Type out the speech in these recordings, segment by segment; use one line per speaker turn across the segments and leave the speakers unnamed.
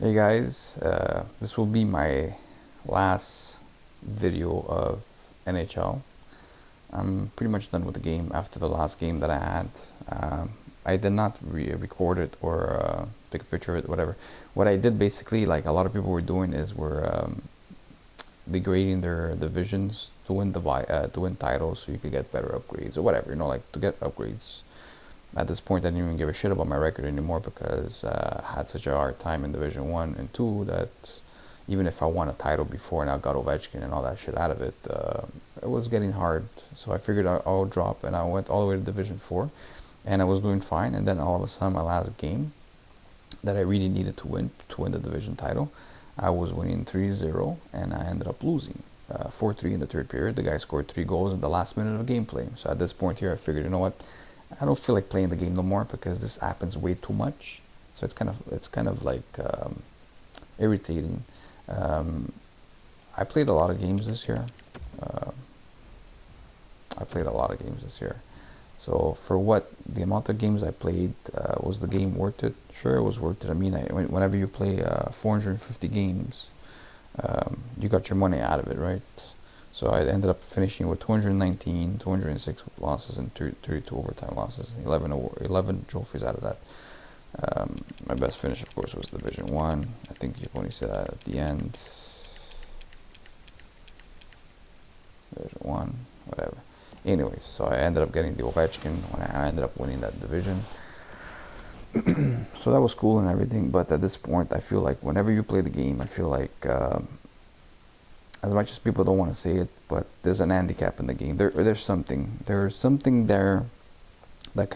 Hey guys, this will be my last video of NHL. I'm pretty much done with the game after the last game that I had. I did not record it or take a picture of it, whatever. What I did basically, like a lot of people were doing, is were degrading their divisions to win titles, so you could get better upgrades or whatever. Like to get upgrades. At this point, I didn't even give a shit about my record anymore because I had such a hard time in Division 1 and 2 that even if I won a title before and I got Ovechkin and all that shit out of it, it was getting hard. So I figured I'll drop, and I went all the way to Division 4 and I was doing fine. And then all of a sudden, my last game that I really needed to win the division title, I was winning 3-0 and I ended up losing 4-3 in the third period. The guy scored 3 goals in the last minute of gameplay. So at this point here, I figured, you know what? I don't feel like playing the game no more because this happens way too much. So it's kind of like irritating. Um, I played a lot of games this year. Uh, I played a lot of games this year. So for what the amount of games I played, was the game worth it? Sure, it was worth it. I mean, whenever you play 450 games, you got your money out of it, right? So I ended up finishing with 219, 206 losses, and 32 overtime losses. 11 trophies out of that. My best finish, of course, was Division 1. I think you've only said that at the end. Division 1, whatever. Anyways, so I ended up getting the Ovechkin when I ended up winning that division. So that was cool and everything, but at this point, I feel like whenever you play the game, I feel like as much as people don't want to say it, but there's an handicap in the game. There's something there that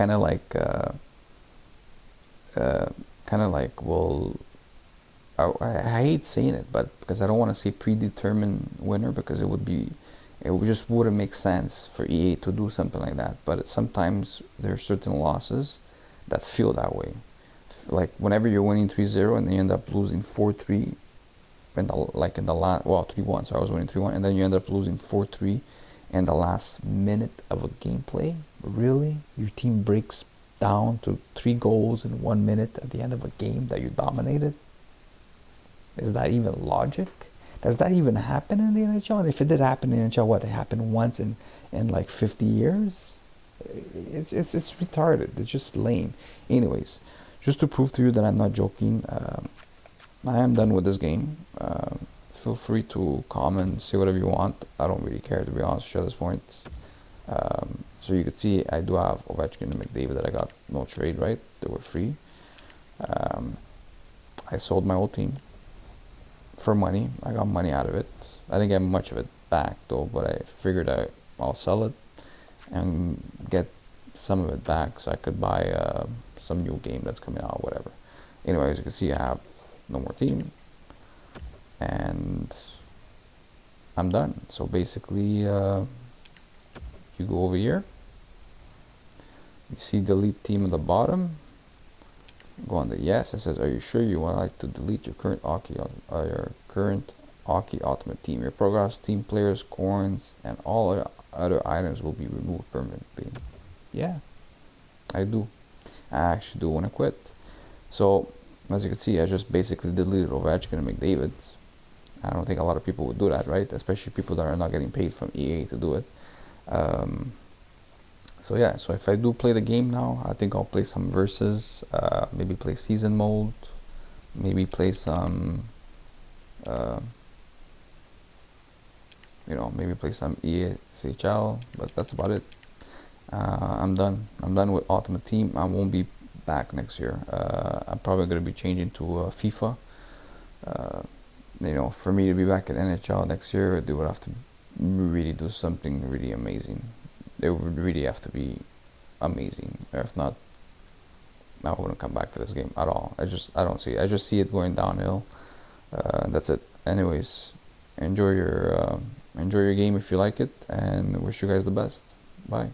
will. I hate saying it, but because I don't want to say predetermined winner, because it just wouldn't make sense for EA to do something like that. But sometimes there are certain losses that feel that way. Like whenever you're winning 3-0 and then you end up losing 4-3 in the last, well, 3-1, so I was winning 3-1, and then you end up losing 4-3 in the last minute of a gameplay. Really? Your team breaks down to 3 goals in 1 minute at the end of a game that you dominated? Is that even logic? Does that even happen in the NHL? And if it did happen in the NHL, what, it happened once in like 50 years? It's retarded. It's just lame. Anyways, just to prove to you that I'm not joking, I am done with this game. Feel free to comment, say whatever you want. I don't really care, to be honest, at this point. So you could see I do have Ovechkin and McDavid that I got no trade, right? They were free. I sold my whole team for money. I got money out of it. I didn't get much of it back though, but I figured I'll sell it and get some of it back so I could buy some new game that's coming out, whatever. Anyway, as you can see, I have no more team and I'm done. So basically, you go over here, you see delete team at the bottom, go on the yes. It says, are you sure you would like to delete your current hockey ultimate team? Your progress, team players, coins, and all other items will be removed permanently. Yeah, I do. I actually do want to quit. So as you can see, I just basically deleted Ovechkin and McDavid. I don't think a lot of people would do that, right? Especially people that are not getting paid from EA to do it. So yeah, so if I do play the game now, I think I'll play some versus, maybe play season mode, maybe play some, maybe play some ESHL, but that's about it. I'm done. I'm done with Ultimate Team. I won't be back next year. I'm probably going to be changing to FIFA. For me to be back in NHL next year, they would have to really do something really amazing. It would really have to be amazing. Or if not, I wouldn't come back to this game at all. I don't see it. I just see it going downhill. That's it. Anyways, enjoy your game if you like it, and wish you guys the best. Bye.